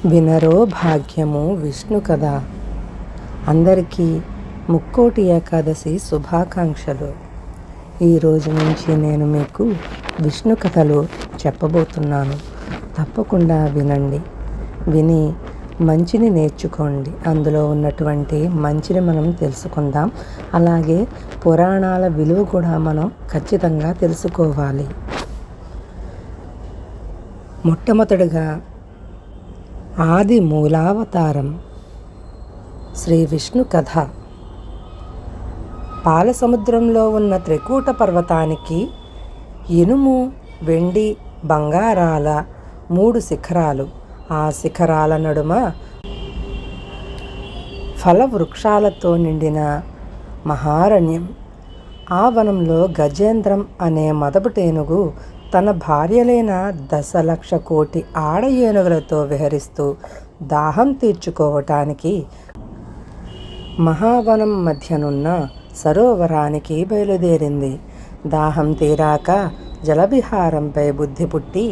వినరో భాగ్యము విష్ణు కథ. అందరికీ ముక్కోటి ఏకాదశి శుభాకాంక్షలు. ఈరోజు నుంచి నేను మీకు విష్ణు కథలు చెప్పబోతున్నాను. తప్పకుండా వినండి. విని మంచిని నేర్చుకోండి. అందులో ఉన్నటువంటి మంచిని మనం తెలుసుకుందాం. అలాగే పురాణాల విలువ కూడా మనం ఖచ్చితంగా తెలుసుకోవాలి. మొట్టమొదటిగా ఆది మూలావతారం శ్రీ విష్ణు కథ. పాలసముద్రంలో ఉన్న త్రికూట పర్వతానికి ఇనుము, వెండి, బంగారాల 3 శిఖరాలు. ఆ శిఖరాల నడుమ ఫలవృక్షాలతో నిండిన మహారణ్యం. ఆ వనంలో గజేంద్రం అనే మదపుటేనుగు తన భార్యలైన 10,00,000 కోటి ఆడ ఏనుగులతో విహరిస్తూ దాహం తీర్చుకోవటానికి మహావనం మధ్యనున్న సరోవరానికి బయలుదేరింది. దాహం తీరాక జలవిహారంపై బుద్ధి పుట్టి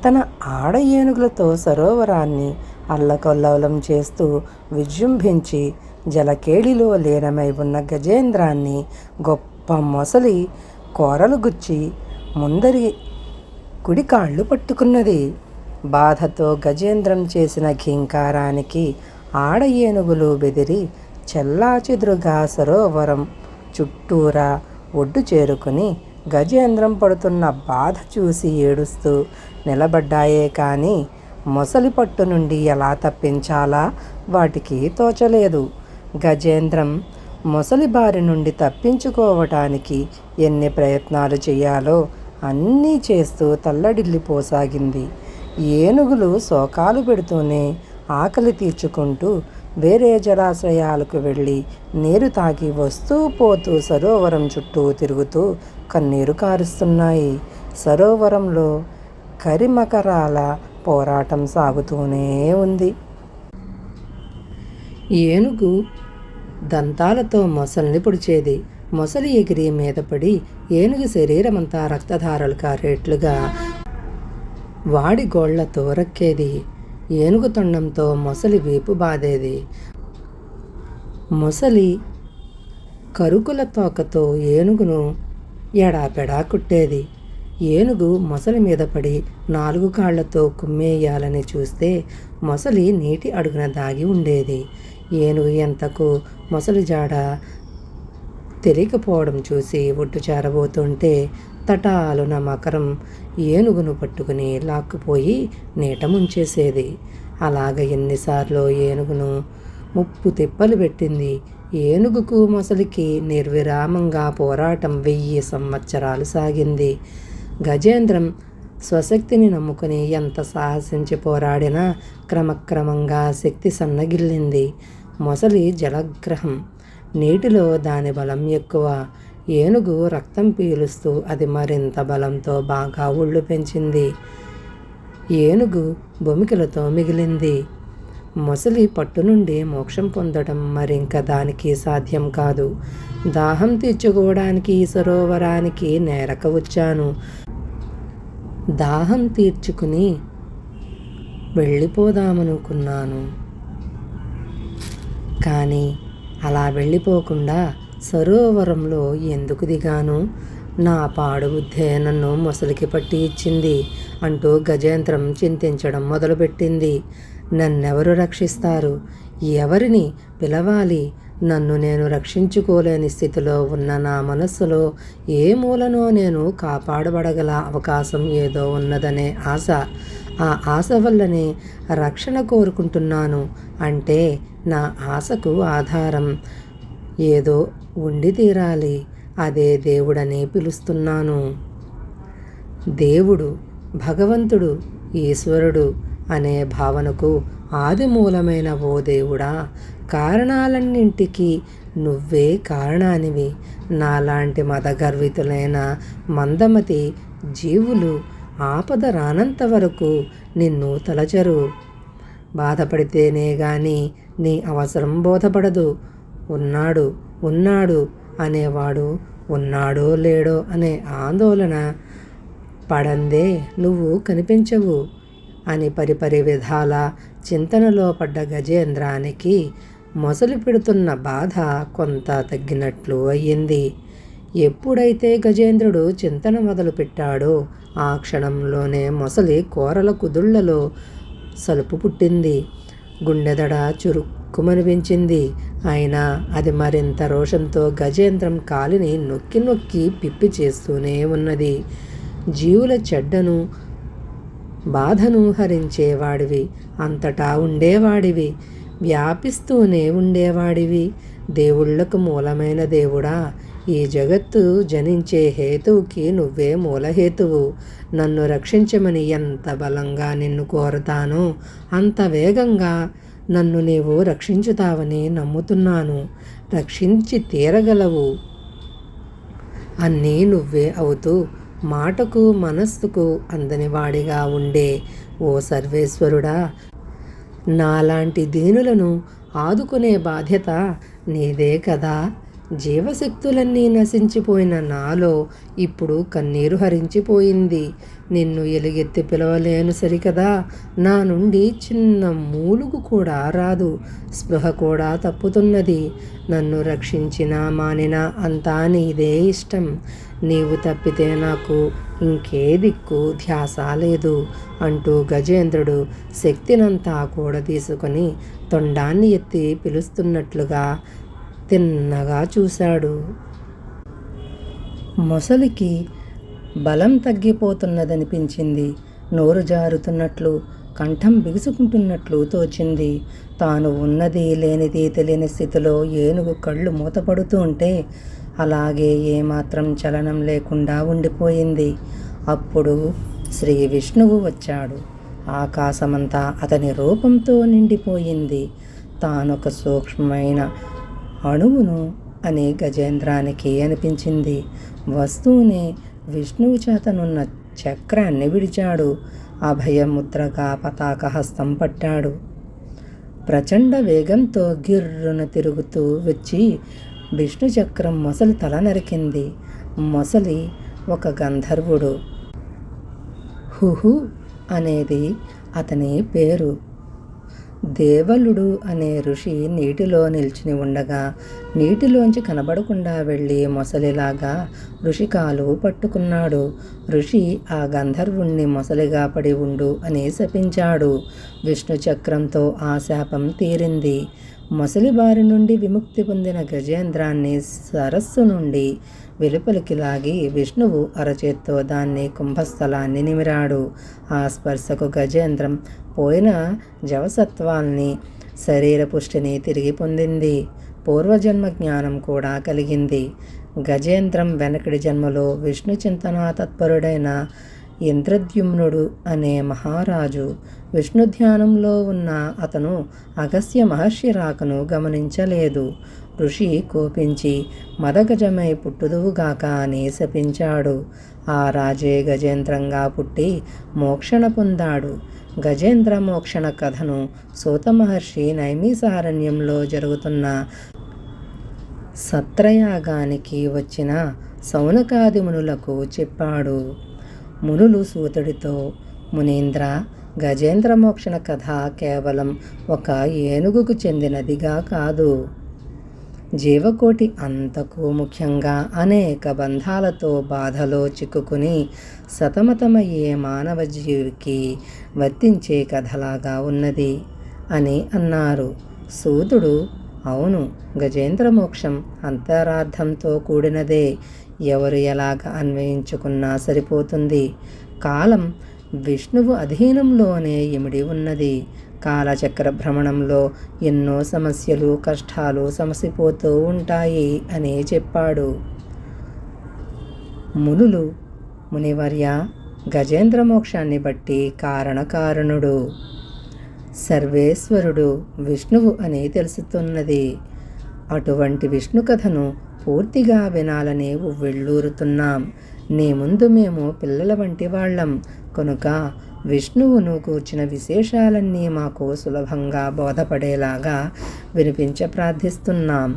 తన ఆడ ఏనుగులతో సరోవరాన్ని అల్లకల్లోలం చేస్తూ విజృంభించి జలకేళిలో లీనమై ఉన్న గజేంద్రాన్ని గొప్ప మొసలి కోరలు గుచ్చి ముందరి కుడి కాళ్ళు పట్టుకున్నది. బాధతో గజేంద్రం చేసిన ఘీంకారానికి ఆడ ఏనుగులు బెదిరి చెల్లాచెదురుగా సరోవరం చుట్టూరా ఒడ్డు చేరుకుని గజేంద్రం పడుతున్న బాధ చూసి ఏడుస్తూ నిలబడ్డాయే కానీ మొసలి పట్టు నుండి ఎలా తప్పించాలా వాటికి తోచలేదు. గజేంద్రం మొసలి బారి నుండి తప్పించుకోవటానికి ఎన్ని ప్రయత్నాలు చేయాలో అన్నీ చేస్తూ తల్లడిల్లిపోసాగింది. ఏనుగులు శోకాలు పెడుతూనే ఆకలి తీర్చుకుంటూ వేరే జలాశయాలకు వెళ్ళి నీరు తాగి వస్తూ పోతూ సరోవరం చుట్టూ తిరుగుతూ కన్నీరు కారుస్తున్నాయి. సరోవరంలో కరిమకరాల పోరాటం సాగుతూనే ఉంది. ఏనుగు దంతాలతో మొసలిని పొడిచేది. మొసలి ఎగిరి మీద పడి ఏనుగు శరీరమంతా రక్తధారలు కారేట్లుగా వాడి గోళ్లతో రక్కేది. ఏనుగు తొండంతో మొసలి వీపు బాదేది. మొసలి కరుకుల తోకతో ఏనుగును ఎడాపెడా కుట్టేది. ఏనుగు మొసలి మీద పడి 4 కాళ్లతో కుమ్మేయాలని చూస్తే మొసలి నీటి అడుగున దాగి ఉండేది. ఏనుగు ఎంతకు మొసలి జాడ తెలియకపోవడం చూసి ఒడ్డు చేరబోతుంటే తటాలున మకరం ఏనుగును పట్టుకుని లాక్కుపోయి నీట ముంచేసేది. అలాగ ఎన్నిసార్లు ఏనుగును ముప్పు తిప్పలు పెట్టింది. ఏనుగుకు మొసలికి నిర్విరామంగా పోరాటం 1000 సంవత్సరాలు సాగింది. గజేంద్రం స్వశక్తిని నమ్ముకుని ఎంత సాహసించి పోరాడినా క్రమక్రమంగా శక్తి సన్నగిల్లింది. మొసలి జలగ్రహం, నీటిలో దాని బలం ఎక్కువ. ఏనుగు రక్తం పీలుస్తూ అది మరింత బలంతో బాగా ఒళ్ళు పెంచింది. ఏనుగు బొమికలతో మిగిలింది. మొసలి పట్టు నుండి మోక్షం పొందడం మరింక దానికి సాధ్యం కాదు. దాహం తీర్చుకోవడానికి సరోవరానికి నేరక వచ్చాను. దాహం తీర్చుకుని వెళ్ళిపోదామనుకున్నాను. కానీ అలా వెళ్ళిపోకుండా సరోవరంలో ఎందుకు దిగాను? నా పాడు బుద్ధే నన్ను మొసలికి పట్టి ఇచ్చింది అంటూ గజేంద్రం చింతించడం మొదలుపెట్టింది. నన్నెవరు రక్షిస్తారు? ఎవరిని పిలవాలి? నన్ను నేను రక్షించుకోలేని స్థితిలో ఉన్న నా మనస్సులో ఏ మూలనో నేను కాపాడబడగల అవకాశం ఏదో ఉన్నదనే ఆశ. ఆ ఆశ వల్లనే రక్షణ కోరుకుంటున్నాను. అంటే నా ఆశకు ఆధారం ఏదో ఉండి తీరాలి. అదే దేవుడని పిలుస్తున్నాను. దేవుడు, భగవంతుడు, ఈశ్వరుడు అనే భావనకు ఆది మూలమైన ఓ దేవుడా, కారణాలన్నింటికీ నువ్వే కారణానివి. నాలాంటి మదగర్వితులైన మందమతి జీవులు ఆపద రానంత వరకు నిన్ను తలచరు. బాధపడితేనే గాని నీ అవసరం బోధపడదు. ఉన్నాడు ఉన్నాడు అనేవాడు ఉన్నాడో లేడో అనే ఆందోళన పడందే నువ్వు కనిపించవు అని పరిపరి విధాల చింతనలో పడ్డ గజేంద్రానికి మొసలి పెడుతున్న బాధ కొంత తగ్గినట్లు అయ్యింది. ఎప్పుడైతే గజేంద్రుడు చింతన మొదలుపెట్టాడో ఆ క్షణంలోనే మొసలి కోరల కుదుళ్లలో సలుపు పుట్టింది. గుండెదడ చురుక్కుమనిపించింది. అయినా అది మరింత రోషంతో గజేంద్రం కాలిని నొక్కి నొక్కి పిప్పి చేస్తూనే ఉన్నది. జీవుల చెడ్డను బాధను హరించేవాడివి, అంతటా ఉండేవాడివి, వ్యాపిస్తూనే ఉండేవాడివి, దేవుళ్లకు మూలమైన దేవుడా, ఈ జగత్తు జనించే హేతువుకి నువ్వే మూలహేతువు. నన్ను రక్షించమని ఎంత బలంగా నిన్ను కోరుతానో అంత వేగంగా నన్ను నీవు రక్షించుతావని నమ్ముతున్నాను. రక్షించి తీరగలవు. అన్నీ నువ్వే అవుతూ మాటకు మనస్సుకు అందనివాడిగా ఉండే ఓ సర్వేశ్వరుడా, నాలాంటి దీనులను ఆదుకునే బాధ్యత నీదే కదా. జీవశక్తులన్నీ నశించిపోయిన నాలో ఇప్పుడు కన్నీరు హరించిపోయింది. నిన్ను ఎలుగెత్తి పిలవలేను సరికదా, నా నుండి చిన్న మూలుగు కూడా రాదు. స్పృహ కూడా తప్పుతున్నది. నన్ను రక్షించినా మానినా అంతా నీదే ఇష్టం. నీవు తప్పితే నాకు ఇంకే దిక్కు ధ్యాస లేదు అంటూ గజేంద్రుడు శక్తినంతా కూడా తీసుకొని తొండాన్ని ఎత్తి పిలుస్తున్నట్లుగా తిన్నగా చూశాడు. మొసలికి బలం తగ్గిపోతున్నదనిపించింది. నోరు జారుతున్నట్లు, కంఠం బిగుసుకుంటున్నట్లు తోచింది. తాను ఉన్నది లేనిది తెలియని స్థితిలో ఏనుగు కళ్ళు మూతపడుతూ ఉంటే అలాగే ఏమాత్రం చలనం లేకుండా ఉండిపోయింది. అప్పుడు శ్రీ విష్ణువు వచ్చాడు. ఆకాశమంతా అతని రూపంతో నిండిపోయింది. తానొక సూక్ష్మమైన అణువును అని గజేంద్రానికి అనిపించింది. వస్తువుని విష్ణువు చేతనున్న చక్రాన్ని విడిచాడు. అభయముద్రగా పతాక హస్తం పట్టాడు. ప్రచండ వేగంతో గిర్రున తిరుగుతూ వచ్చి విష్ణు చక్రం మొసలి తల నరికింది. మొసలి ఒక గంధర్వుడు. హుహు అనేది అతని పేరు. దేవలుడు అనే ఋషి నీటిలో నిల్చుని ఉండగా నీటిలోంచి కనబడకుండా వెళ్ళి మొసలిలాగా ఋషి కాలు పట్టుకున్నాడు. ఋషి ఆ గంధర్వుణ్ణి మొసలిగా పడి ఉండు అని శపించాడు. విష్ణు చక్రంతో ఆ శాపం తీరింది. మొసలి బారి నుండి విముక్తి పొందిన గజేంద్రాన్ని సరస్సు నుండి వెలుపలికి లాగి విష్ణువు అరచేత్తో దాన్ని కుంభస్థలాన్ని నిమిరాడు. ఆ స్పర్శకు గజేంద్రం పోయిన జవసత్వాల్ని, శరీర పుష్టిని తిరిగి పొందింది. పూర్వజన్మ జ్ఞానం కూడా కలిగింది. గజేంద్రం వెనకడి జన్మలో విష్ణు చింతనా తత్పరుడైన ఇంద్రద్యుమ్నుడు అనే మహారాజు. విష్ణు ధ్యానంలో ఉన్న అతను అగస్త్య మహర్షి రాకను గమనించలేదు. ఋషి కోపించి మదగజమై పుట్టుదువుగాక అని శపించాడు. ఆ రాజే గజేంద్రంగా పుట్టి మోక్షణ పొందాడు. గజేంద్ర మోక్షణ కథను సూత మహర్షి నైమిసారణ్యంలో జరుగుతున్న సత్రయాగానికి వచ్చిన సౌనకాది మునులకు చెప్పాడు. మునులు సూతుడితో, మునీంద్ర, గజేంద్ర మోక్షణ కథ కేవలం ఒక ఏనుగుకు చెందినదిగా కాదు, జీవకోటి అంతకు ముఖ్యంగా అనేక బంధాలతో బాధలో చిక్కుకుని సతమతమయ్యే మానవ జీవికి వర్తించే కథలాగా ఉన్నది అని అన్నారు. సూతుడు, అవును, గజేంద్ర మోక్షం అంతరార్థంతో కూడినదే. ఎవరు ఎలాగ అన్వయించుకున్నా సరిపోతుంది. కాలం విష్ణువు అధీనంలోనే ఇమిడి ఉన్నది. కాలచక్ర భ్రమణంలో ఎన్నో సమస్యలు, కష్టాలు సమసిపోతూ ఉంటాయి అని చెప్పాడు. మునులు, మునివర్య, గజేంద్ర మోక్షాన్ని బట్టి కారణకారణుడు సర్వేశ్వరుడు విష్ణువు అని తెలుస్తున్నది. అటువంటి విష్ణు కథను పూర్తిగా వినాలని ఉవ్విళ్ళూరుతున్నాం. నీ ముందు మేము పిల్లల వంటి వాళ్ళం కనుక విష్ణువును కూర్చిన విశేషాలన్నీ మాకు సులభంగా బోధపడేలాగా వినిపించ ప్రార్థిస్తున్నాం.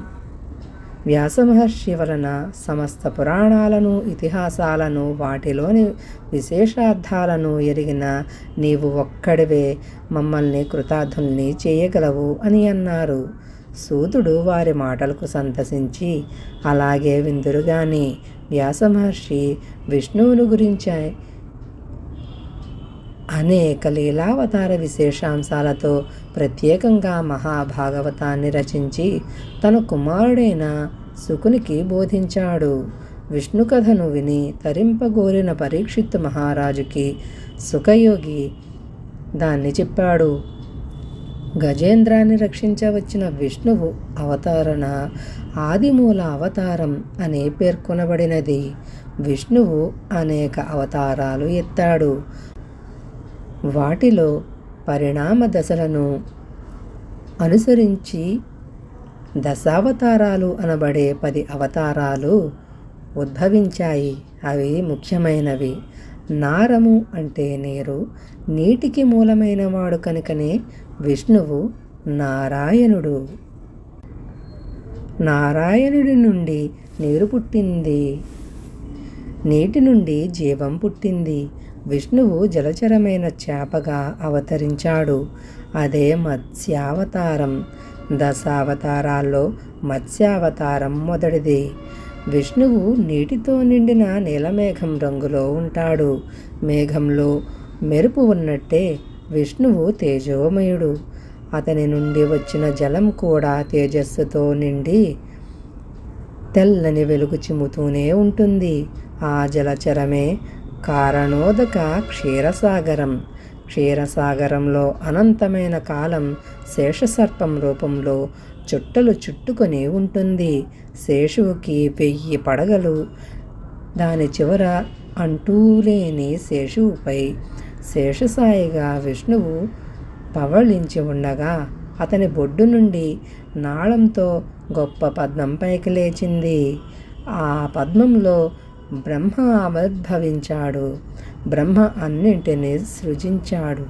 వ్యాసమహర్షి వలన సమస్త పురాణాలను, ఇతిహాసాలను, వాటిలోని విశేషార్థాలను ఎరిగిన నీవు ఒక్కడివే మమ్మల్ని కృతార్థుల్ని చేయగలవు అని అన్నారు. సూతుడు వారి మాటలకు సంతసించి, అలాగే విందురుగాని వ్యాసమహర్షి విష్ణువుని గురించి అనేక లీలావతార విశేషాంశాలతో ప్రత్యేకంగా మహాభాగవతాన్ని రచించి తన కుమారుడైన శుకునికి బోధించాడు. విష్ణు కథను విని తరింపగోరిన పరీక్షిత్తు మహారాజుకి సుఖయోగి దాన్ని చెప్పాడు. గజేంద్రాన్ని రక్షించవచ్చిన విష్ణువు అవతరణ ఆదిమూల అవతారం అని పేర్కొనబడినది. విష్ణువు అనేక అవతారాలు ఎత్తాడు. వాటిలో పరిణామ దశలను అనుసరించి దశావతారాలు అనబడే 10 అవతారాలు ఉద్భవించాయి. అవి ముఖ్యమైనవి. నారము అంటే నీరు, నీటికి మూలమైన వాడు కనుకనే విష్ణువు నారాయణుడు. నారాయణుడి నుండి నీరు పుట్టింది, నీటి నుండి జీవం పుట్టింది. విష్ణువు జలచరమైన చేపగా అవతరించాడు. అదే మత్స్యావతారం. దశావతారాల్లో మత్స్యావతారం మొదటిది. విష్ణువు నీటితో నిండిన నీలమేఘం రంగులో ఉంటాడు. మేఘంలో మెరుపు ఉన్నట్టే విష్ణువు తేజోమయుడు. అతని నుండి వచ్చిన జలం కూడా తేజస్సుతో నిండి తెల్లని వెలుగు చిమ్ముతూనే ఉంటుంది. ఆ జలచరమే కారణోదక క్షీరసాగరం. క్షీరసాగరంలో అనంతమైన కాలం శేషసర్పం రూపంలో చుట్టలు చుట్టుకొని ఉంటుంది. శేషువుకి 1000 పడగలు. దాని చివర అంటూలేని శేషువుపై శేషసాయిగా విష్ణువు పవళించి ఉండగా అతని బొడ్డు నుండి నాళంతో గొప్ప పద్మం పైకి లేచింది. ఆ పద్మంలో బ్రహ్మ ఆవిర్భవించాడు. బ్రహ్మ అన్నింటినీ సృజించాడు.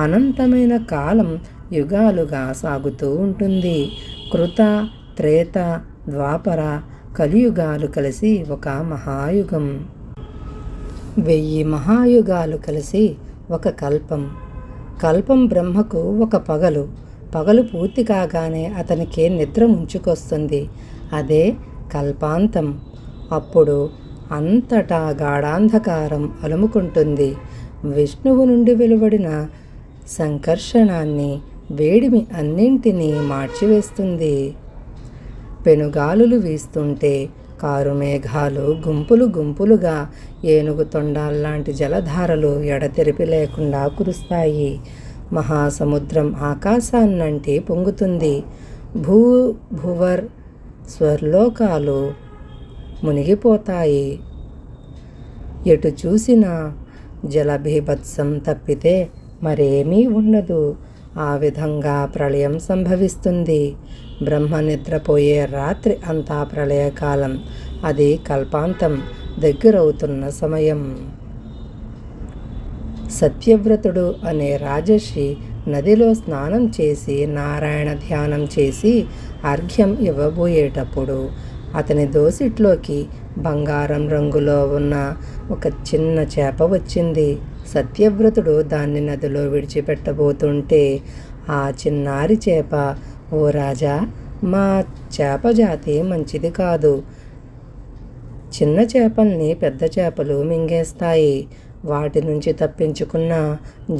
అనంతమైన కాలం యుగాలుగా సాగుతూ ఉంటుంది. కృత, త్రేత, ద్వాపర, కలియుగాలు కలిసి ఒక మహాయుగం. 1000 మహాయుగాలు కలిసి ఒక కల్పం. కల్పం బ్రహ్మకు ఒక పగలు. పగలు పూర్తి కాగానే అతనికి నిద్ర ముంచుకొస్తుంది. అదే కల్పాంతం. అప్పుడు అంతటా గాఢాంధకారం అలుముకుంటుంది. విష్ణువు నుండి వెలువడిన సంకర్షణాన్ని, వేడిమి అన్నింటినీ మార్చివేస్తుంది. పెనుగాలులు వీస్తుంటే కారుమేఘాలు గుంపులు గుంపులుగా ఏనుగు తొండాల్లాంటి జలధారలు ఎడతెరిపి లేకుండా కురుస్తాయి. మహాసముద్రం ఆకాశాన్నంటి పొంగుతుంది. భూవర్ స్వర్లోకాలు మునిగిపోతాయి. ఎటు చూసినా జలబీభత్సం తప్పితే మరేమీ ఉండదు. ఆ విధంగా ప్రళయం సంభవిస్తుంది. బ్రహ్మ నిద్రపోయే రాత్రి అంతా ప్రళయకాలం. అది కల్పాంతం దగ్గరవుతున్న సమయం. సత్యవ్రతుడు అనే రాజర్షి నదిలో స్నానం చేసి నారాయణ ధ్యానం చేసి అర్ఘ్యం ఇవ్వబోయేటప్పుడు అతని దోసిట్లోకి బంగారం రంగులో ఉన్న ఒక చిన్న చేప వచ్చింది. సత్యవ్రతుడు దాన్ని నదిలో విడిచిపెట్టబోతుంటే ఆ చిన్నారి చేప, ఓ రాజా, మా చేప జాతి మంచిది కాదు. చిన్న చేపల్ని పెద్ద చేపలు మింగేస్తాయి. వాటి నుంచి తప్పించుకున్న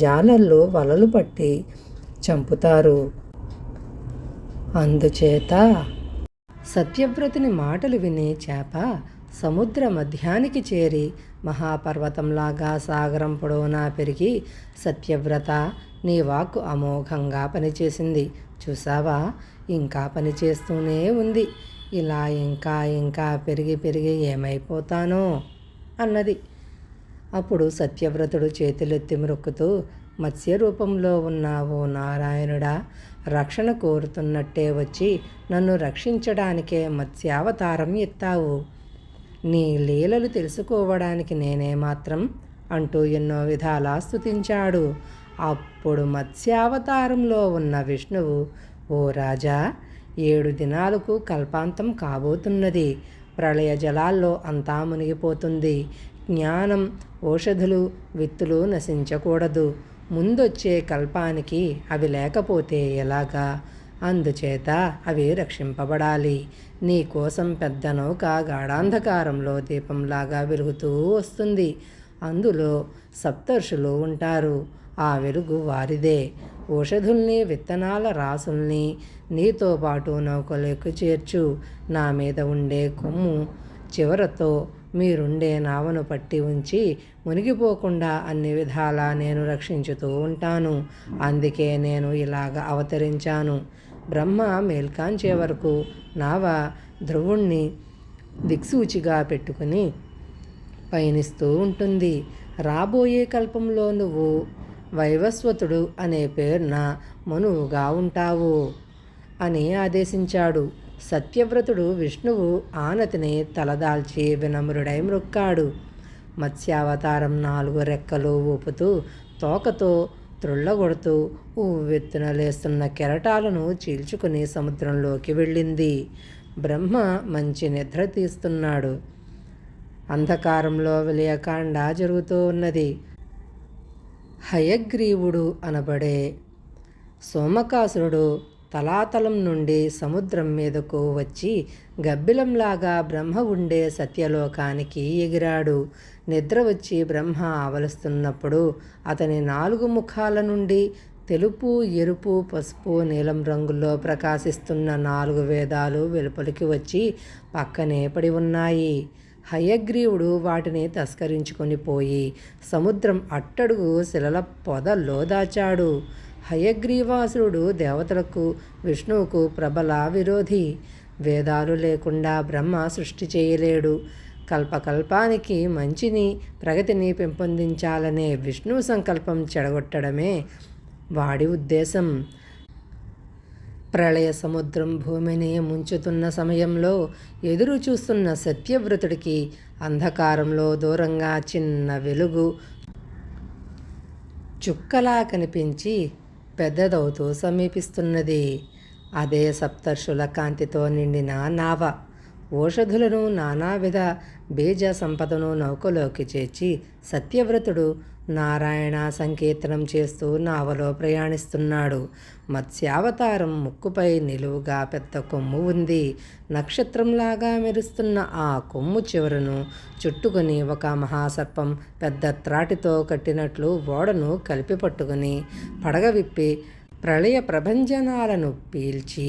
జాలర్లు వలలు పట్టి చంపుతారు. అందుచేత సత్యవ్రతుని మాటలు విని చేప సముద్ర మధ్యానికి చేరి మహాపర్వతంలాగా సాగరం పొడవునా పెరిగి, సత్యవ్రత, నీ వాక్కు అమోఘంగా పనిచేసింది. చూసావా, ఇంకా పనిచేస్తూనే ఉంది. ఇలా ఇంకా ఇంకా పెరిగి పెరిగి ఏమైపోతానో అన్నది. అప్పుడు సత్యవ్రతుడు చేతులెత్తి మొక్కుతూ, మత్స్య రూపంలో ఉన్న ఓ నారాయణుడా, రక్షణ కోరుతున్నట్టే వచ్చి నన్ను రక్షించడానికే మత్స్యావతారం ఎత్తావు. నీ లీలలు తెలుసుకోవడానికి నేనేమాత్రం అంటూ ఎన్నో విధాలా స్తుతించాడు. అప్పుడు మత్స్యావతారంలో ఉన్న విష్ణువు, ఓ రాజా, 7 దినాలకు కల్పాంతం కాబోతున్నది. ప్రళయ జలాల్లో అంతా మునిగిపోతుంది. జ్ఞానం, ఔషధులు, విత్తులు నశించకూడదు. ముందొచ్చే కల్పానికి అవి లేకపోతే ఎలాగా? అందుచేత అవి రక్షింపబడాలి. నీ కోసం పెద్ద నౌక గాఢాంధకారంలో దీపంలాగా వెలుగుతూ వస్తుంది. అందులో సప్తర్షులు ఉంటారు. ఆ వెలుగు వారిదే. ఔషధుల్ని, విత్తనాల రాసుల్ని నీతో పాటు నౌకలోకి చేర్చు. నా మీద ఉండే కొమ్ము చివరతో మీరుండే నావను పట్టి ఉంచి మునిగిపోకుండా అన్ని విధాలా నేను రక్షించుతూ ఉంటాను. అందుకే నేను ఇలాగ అవతరించాను. బ్రహ్మ మేల్కాంచే వరకు నావ ధ్రువుణ్ణి దిక్సూచిగా పెట్టుకుని పయనిస్తూ ఉంటుంది. రాబోయే కల్పంలో నువ్వు వైవస్వతుడు అనే పేరున మనువుగా ఉంటావు అని ఆదేశించాడు. సత్యవ్రతుడు విష్ణువు ఆనతిని తలదాల్చి వినమ్రుడై మ్రొక్కాడు. మత్స్యావతారం 4 రెక్కలు ఊపుతూ తోకతో త్రుళ్ళగొడుతూ ఉవ్వెత్తున లేస్తున్న కెరటాలను చీల్చుకుని సముద్రంలోకి వెళ్ళింది. బ్రహ్మ మంచి నిద్ర తీస్తున్నాడు. అంధకారంలో విలయకాండ జరుగుతూ ఉన్నది. హయగ్రీవుడు అనబడే సోమకాసురుడు తలాతలం నుండి సముద్రం మీదకు వచ్చి గబ్బిలంలాగా బ్రహ్మ ఉండే సత్యలోకానికి ఎగిరాడు. నిద్ర వచ్చి బ్రహ్మ ఆవలిస్తున్నప్పుడు అతని 4 ముఖాల నుండి తెలుపు, ఎరుపు, పసుపు, నీలం రంగుల్లో ప్రకాశిస్తున్న 4 వేదాలు వెలుపలికి వచ్చి పక్కనే పడి ఉన్నాయి. హయగ్రీవుడు వాటిని తస్కరించుకొని పోయి సముద్రం అట్టడుగు శిలల పొదల్లో దాచాడు. హయగ్రీవాసురుడు దేవతలకు, విష్ణువుకు ప్రబల విరోధి. వేదాలు లేకుండా బ్రహ్మ సృష్టి చేయలేడు. కల్పకల్పానికి మంచిని, ప్రగతిని పెంపొందించాలనే విష్ణువు సంకల్పం చెడగొట్టడమే వాడి ఉద్దేశం. ప్రళయ సముద్రం భూమిని ముంచుతున్న సమయంలో ఎదురు చూస్తున్న సత్యవ్రతుడికి అంధకారంలో దూరంగా చిన్న వెలుగు చుక్కలా కనిపించి పెద్దదవుతూ సమీపిస్తున్నది. అదే సప్తర్షుల కాంతితో నిండిన నావ. ఔషధులను, నానావిధ బీజ సంపదను నౌకలోకి చేర్చి సత్యవ్రతుడు నారాయణ సంకీర్తనం చేస్తూ నావలో ప్రయాణిస్తున్నాడు. మత్స్యావతారం ముక్కుపై నిలువుగా పెద్ద కొమ్ము ఉంది. నక్షత్రంలాగా మెరుస్తున్న ఆ కొమ్ము చివరను చుట్టుకుని ఒక మహాసర్పం పెద్ద త్రాటితో కట్టినట్లు ఓడను కలిపి పట్టుకుని పడగ విప్పి ప్రళయ ప్రభంజనాలను పీల్చి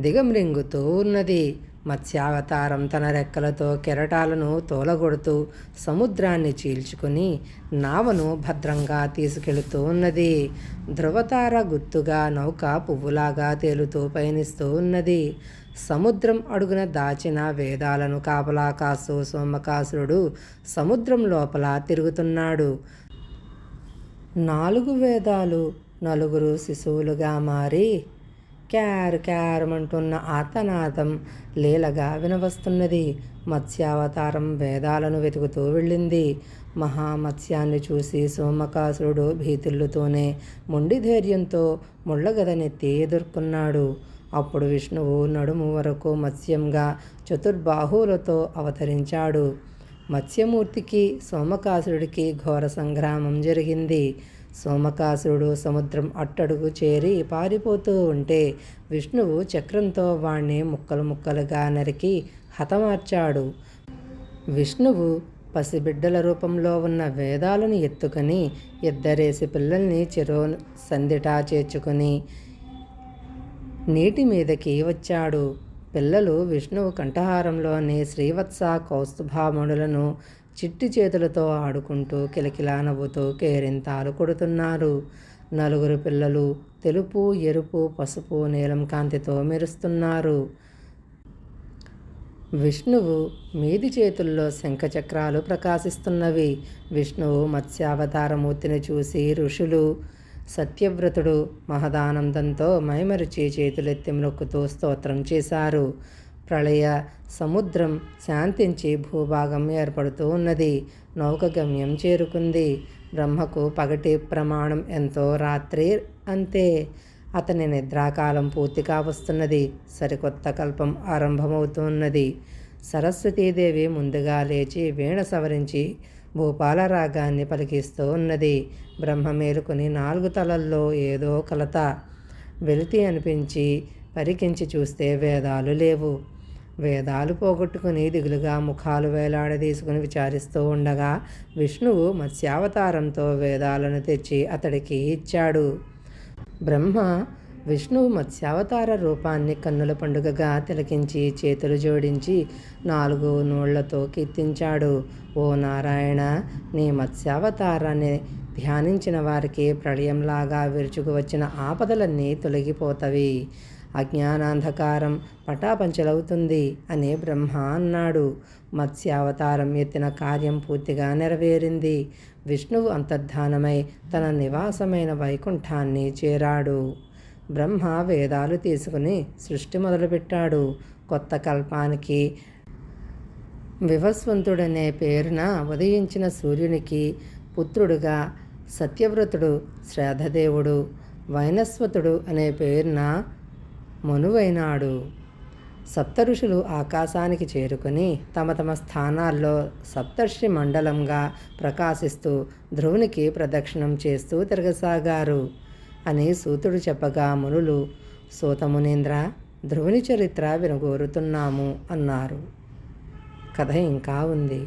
దిగమ్రింగుతూ ఉన్నది. మత్స్యావతారం తన రెక్కలతో కెరటాలను తోలగొడుతూ సముద్రాన్ని చీల్చుకుని నావను భద్రంగా తీసుకెళుతూ ఉన్నది. ధృవతార గుర్తుగా నౌక పువ్వులాగా తేలుతూ పయనిస్తూ ఉన్నది. సముద్రం అడుగున దాచిన వేదాలను కాపలా కాస్తూ సోమకాసురుడు సముద్రం లోపల తిరుగుతున్నాడు. 4 వేదాలు 4 శిశువులుగా మారి క్యారుమంటున్న ఆర్తనాదం లీలగా వినవస్తున్నది. మత్స్యావతారం వేదాలను వెతుకుతూ వెళ్ళింది. మహామత్స్యాన్ని చూసి సోమకాసురుడు భీతిల్లుతూనే మొండి ధైర్యంతో ముళ్ళగదనెత్తి ఎదుర్కొన్నాడు. అప్పుడు విష్ణువు నడుము వరకు మత్స్యంగా చతుర్బాహువులతో అవతరించాడు. మత్స్యమూర్తికి సోమకాసురుడికి ఘోర సంగ్రామం జరిగింది. సోమకాసురుడు సముద్రం అట్టడుగు చేరి పారిపోతూ ఉంటే విష్ణువు చక్రంతో వాణ్ణి ముక్కలు ముక్కలుగా నరికి హతమార్చాడు. విష్ణువు పసిబిడ్డల రూపంలో ఉన్న వేదాలను ఎత్తుకొని 2 పిల్లల్ని చెరో సందిటా చేర్చుకుని నీటి మీదకి వచ్చాడు. పిల్లలు విష్ణువు కంఠహారంలోని శ్రీవత్స కౌస్తుభామణులను చిట్టి చేతులతో ఆడుకుంటూ కిలకిలా నవ్వుతూ కేరింతాలు కొడుతున్నారు. 4 పిల్లలు తెలుపు, ఎరుపు, పసుపు, నీలం కాంతితో మెరుస్తున్నారు. విష్ణువు మీది చేతుల్లో శంఖచక్రాలు ప్రకాశిస్తున్నవి. విష్ణువు మత్స్యావతారమూర్తిని చూసి ఋషులు, సత్యవ్రతుడు మహదానందంతో మైమరిచి చేతులెత్తి మ్రొక్కుతూ స్తోత్రం చేశారు. ప్రళయ సముద్రం శాంతించి భూభాగం ఏర్పడుతూ ఉన్నది. నౌక గమ్యం చేరుకుంది. బ్రహ్మకు పగటి ప్రమాణం ఎంతో, రాత్రి అంతే. అతని నిద్రాకాలం పూర్తిగా వస్తున్నది. సరికొత్త కల్పం ఆరంభమవుతున్నది. సరస్వతీదేవి ముందుగా లేచి వీణ సవరించి భూపాల రాగాన్ని పలికిస్తూ ఉన్నది. బ్రహ్మ మేలుకొని 4 తలల్లో ఏదో కలత వెలితి అనిపించి పరికించి చూస్తే వేదాలు లేవు. వేదాలు పోగొట్టుకుని దిగులుగా ముఖాలు వేలాడదీసుకుని విచారిస్తూ ఉండగా విష్ణువు మత్స్యావతారంతో వేదాలను తెచ్చి అతడికి ఇచ్చాడు. బ్రహ్మ విష్ణువు మత్స్యావతార రూపాన్ని కన్నుల పండుగగా తిలకించి చేతులు జోడించి 4 నోళ్లతో కీర్తించాడు. ఓ నారాయణ, నీ మత్స్యావతారాన్ని ధ్యానించిన వారికి ప్రళయంలాగా విరుచుకు వచ్చిన ఆపదలన్నీ తొలగిపోతవి. అజ్ఞానాంధకారం పటాపంచలవుతుంది అని బ్రహ్మ అన్నాడు. మత్స్యావతారం ఎత్తిన కార్యం పూర్తిగా నెరవేరింది. విష్ణువు అంతర్ధానమై తన నివాసమైన వైకుంఠాన్ని చేరాడు. బ్రహ్మ వేదాలు తీసుకుని సృష్టి మొదలుపెట్టాడు. కొత్త కల్పానికి వివస్వంతుడనే పేరున ఉదయించిన సూర్యునికి పుత్రుడుగా సత్యవ్రతుడు శ్రాద్ధదేవుడు వైనస్వతుడు అనే పేరున మనువైనాడు. సప్తఋషులు ఆకాశానికి చేరుకుని తమ తమ స్థానాల్లో సప్తర్షి మండలంగా ప్రకాశిస్తూ ధ్రువునికి ప్రదక్షిణం చేస్తూ తిరగసాగారు అని సూతుడు చెప్పగా మునులు, సూతమునీంద్ర, ధ్రువుని చరిత్ర వినగోరుతున్నాము అన్నారు. కథ ఇంకా ఉంది.